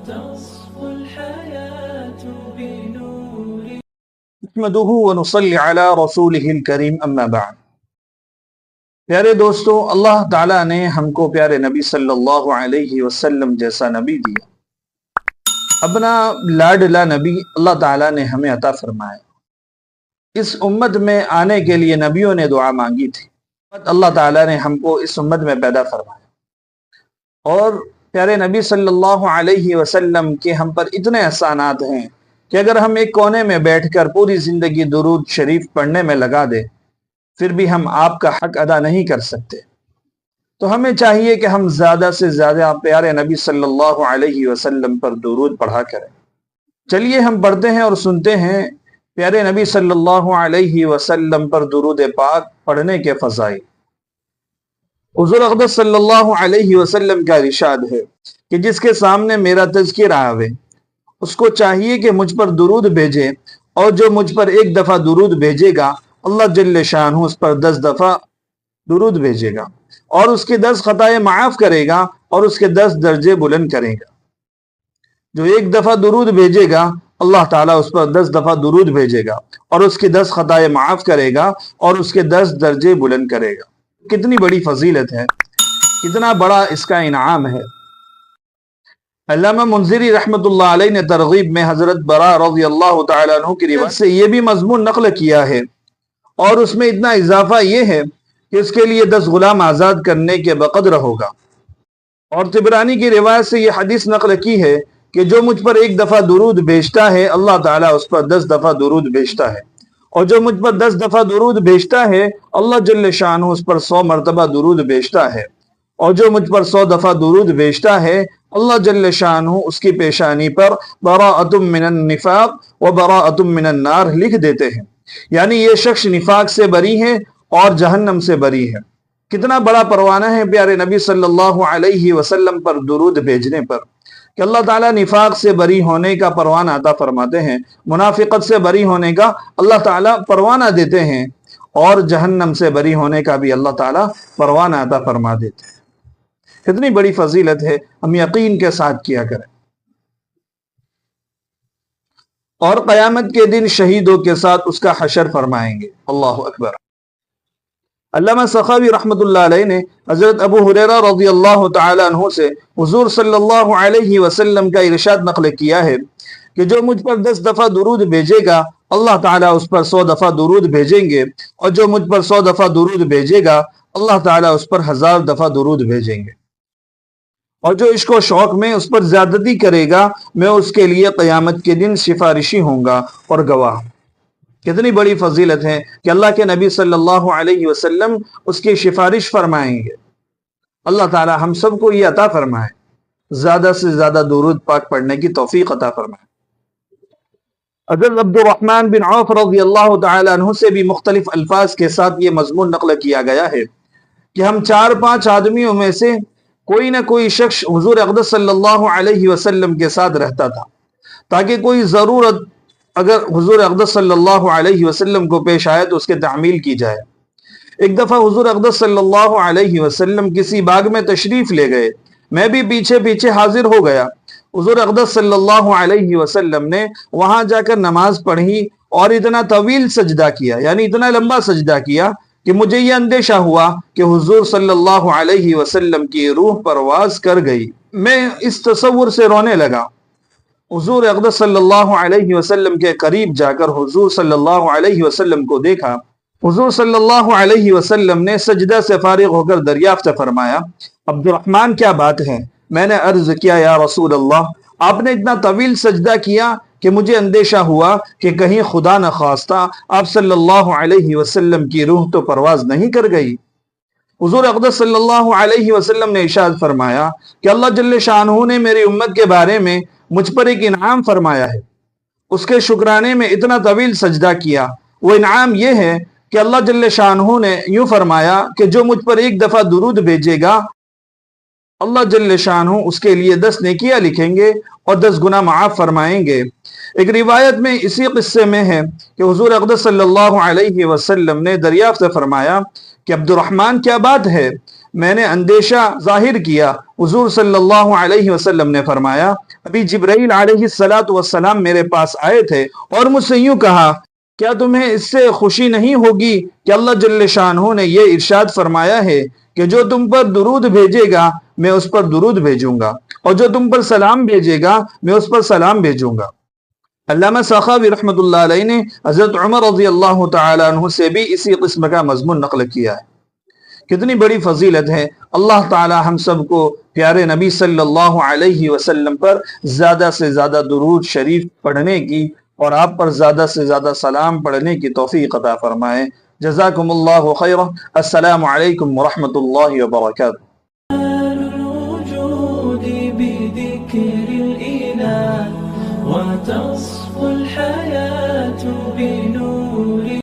وتصفو الحياة بنور نحمده ونصلي على رسوله الكريم اما بعد۔ پیارے دوستو، اللہ تعالیٰ نے ہم کو پیارے نبی صلی اللہ علیہ وسلم جیسا نبی دیا، اپنا لاڈلا نبی اللہ تعالیٰ نے ہمیں عطا فرمایا۔ اس امت میں آنے کے لیے نبیوں نے دعا مانگی تھی، اللہ تعالیٰ نے ہم کو اس امت میں پیدا فرمایا، اور پیارے نبی صلی اللہ علیہ وسلم کے ہم پر اتنے احسانات ہیں کہ اگر ہم ایک کونے میں بیٹھ کر پوری زندگی درود شریف پڑھنے میں لگا دیں پھر بھی ہم آپ کا حق ادا نہیں کر سکتے۔ تو ہمیں چاہیے کہ ہم زیادہ سے زیادہ پیارے نبی صلی اللہ علیہ وسلم پر درود پڑھا کریں۔ چلیے ہم پڑھتے ہیں اور سنتے ہیں پیارے نبی صلی اللہ علیہ وسلم پر درود پاک پڑھنے کے فضائل۔ حضور اقدس صلی اللہ علیہ وسلم کا ارشاد ہے کہ جس کے سامنے میرا تذکرہ آوے اس کو چاہیے کہ مجھ پر درود بھیجے، اور جو مجھ پر ایک دفعہ درود بھیجے گا اللہ جل شانہ اس پر 10 دفعہ درود بھیجے گا، اور اس کے 10 خطائیں معاف کرے گا اور اس کے 10 درجے بلند کرے گا۔ جو ایک دفعہ درود بھیجے گا اللہ تعالیٰ اس پر 10 دفعہ درود بھیجے گا اور اس کے 10 خطائیں معاف کرے گا اور اس کے 10 درجے بلند کرے گا۔ کتنی بڑی فضیلت ہے، کتنا بڑا اس کا انعام ہے۔ علامہ منذری رحمۃ اللہ علیہ نے ترغیب میں حضرت براء رضی اللہ تعالیٰ عنہ کی روایت سے یہ بھی مضمون نقل کیا ہے، اور اس میں اتنا اضافہ یہ ہے کہ اس کے لیے 10 غلام آزاد کرنے کے بقدر ہوگا۔ اور طبرانی کی روایت سے یہ حدیث نقل کی ہے کہ جو مجھ پر ایک دفعہ درود بھیجتا ہے اللہ تعالیٰ اس پر 10 دفعہ درود بھیجتا ہے، اور جو مجھ پر 10 دفعہ درود بھیجتا ہے اللہ جل شانہ اس پر 100 مرتبہ درود بھیجتا ہے، اور جو مجھ پر 100 دفعہ درود بھیجتا ہے اللہ جل شانہ اس کی پیشانی پر براءۃ من النفاق و براءۃ من النار لکھ دیتے ہیں، یعنی یہ شخص نفاق سے بری ہے اور جہنم سے بری ہے۔ کتنا بڑا پروانہ ہے پیارے نبی صلی اللہ علیہ وسلم پر درود بھیجنے پر کہ اللہ تعالیٰ نفاق سے بری ہونے کا پروانہ عطا فرماتے ہیں، منافقت سے بری ہونے کا اللہ تعالیٰ پروانہ دیتے ہیں، اور جہنم سے بری ہونے کا بھی اللہ تعالیٰ پروانہ عطا فرما دیتے ہیں۔ کتنی بڑی فضیلت ہے، ہم یقین کے ساتھ کیا کریں۔ اور قیامت کے دن شہیدوں کے ساتھ اس کا حشر فرمائیں گے۔ اللہ اکبر۔ علامہ سخاوی رحمۃ اللہ علیہ نے حضرت ابو ہریرہ رضی اللہ تعالی عنہ سے حضور صلی اللہ علیہ وسلم کا ارشاد نقل کیا ہے کہ جو مجھ پر 10 دفعہ درود بھیجے گا اللہ تعالیٰ اس پر 100 دفعہ درود بھیجیں گے، اور جو مجھ پر 100 دفعہ درود بھیجے گا اللہ تعالیٰ اس پر 1000 دفعہ درود بھیجیں گے، اور جو عشق و شوق میں اس پر زیادتی کرے گا میں اس کے لیے قیامت کے دن سفارشی ہوں گا اور گواہ۔ کتنی بڑی فضیلت ہے کہ اللہ کے نبی صلی اللہ علیہ وسلم اس کی سفارش فرمائیں گے۔ اللہ تعالی ہم سب کو یہ عطا فرمائے، زیادہ سے زیادہ درود پاک پڑھنے کی توفیق عطا فرمائے۔ حضرت عبد الرحمن بن عوف رضی اللہ تعالی عنہ سے بھی مختلف الفاظ کے ساتھ یہ مضمون نقل کیا گیا ہے کہ ہم 4-5 آدمیوں میں سے کوئی نہ کوئی شخص حضور اقدس صلی اللہ علیہ وسلم کے ساتھ رہتا تھا، تاکہ کوئی ضرورت اگر حضور اقدس صلی اللہ علیہ وسلم کو پیش آئے تو اس کے تعمیل کی جائے۔ ایک دفعہ حضور اقدس صلی اللہ علیہ وسلم کسی باغ میں تشریف لے گئے، میں بھی پیچھے پیچھے حاضر ہو گیا۔ حضور اقدس صلی اللہ علیہ وسلم نے وہاں جا کر نماز پڑھی اور اتنا طویل سجدہ کیا، یعنی اتنا لمبا سجدہ کیا کہ مجھے یہ اندیشہ ہوا کہ حضور صلی اللہ علیہ وسلم کی روح پرواز کر گئی۔ میں اس تصور سے رونے لگا۔ حضور اقدس صلی اللہ علیہ وسلم کے قریب جا کر حضور صلی اللہ علیہ وسلم کو دیکھا۔ حضور صلی اللہ علیہ وسلم نے سجدہ سے فارغ ہو کر دریافت فرمایا، عبد الرحمن کیا بات ہے؟ میں نے عرض کیا، یا رسول اللہ، آپ نے اتنا طویل سجدہ کیا کہ مجھے اندیشہ ہوا کہ کہیں خدا نخواستہ آپ صلی اللہ علیہ وسلم کی روح تو پرواز نہیں کر گئی۔ حضور اقدس صلی اللہ علیہ وسلم نے ارشاد فرمایا کہ اللہ جل شانہ نے میری امت کے بارے میں مجھ پر ایک انعام فرمایا ہے، اس کے شکرانے میں اتنا طویل سجدہ کیا۔ وہ انعام یہ ہے کہ اللہ جل شانہ نے یوں فرمایا کہ جو مجھ پر ایک دفعہ درود بھیجے گا اللہ جل شانہ اس کے لیے 10 نیکیاں لکھیں گے اور 10 گناہ معاف فرمائیں گے۔ ایک روایت میں اسی قصے میں ہے کہ حضور اقدس صلی اللہ علیہ وسلم نے دریافت فرمایا کہ عبد الرحمن کیا بات ہے؟ میں نے اندیشہ ظاہر کیا۔ حضور صلی اللہ علیہ وسلم نے فرمایا ابھی جبرائیل علیہ السلام میرے پاس آئے تھے اور مجھ سے یوں کہا کیا تمہیں اس سے خوشی نہیں ہوگی کہ اللہ جل شانہ نے یہ ارشاد فرمایا ہے کہ جو تم پر درود بھیجے گا میں اس پر درود بھیجوں گا اور جو تم پر سلام بھیجے گا میں اس پر سلام بھیجوں گا۔ علامہ سخاوی رحمۃ اللہ علیہ نے حضرت عمر رضی اللہ تعالیٰ عنہ سے بھی اسی قسم کا مضمون نقل کیا ہے۔ کتنی بڑی فضیلت ہے۔ اللہ تعالی ہم سب کو پیارے نبی صلی اللہ علیہ وسلم پر زیادہ سے زیادہ درود شریف پڑھنے کی اور آپ پر زیادہ سے زیادہ سلام پڑھنے کی توفیق عطا فرمائے۔ جزاکم اللہ خیرا۔ السلام علیکم ورحمۃ اللہ وبرکاتہ۔ الوجود بذكر الإله وتصف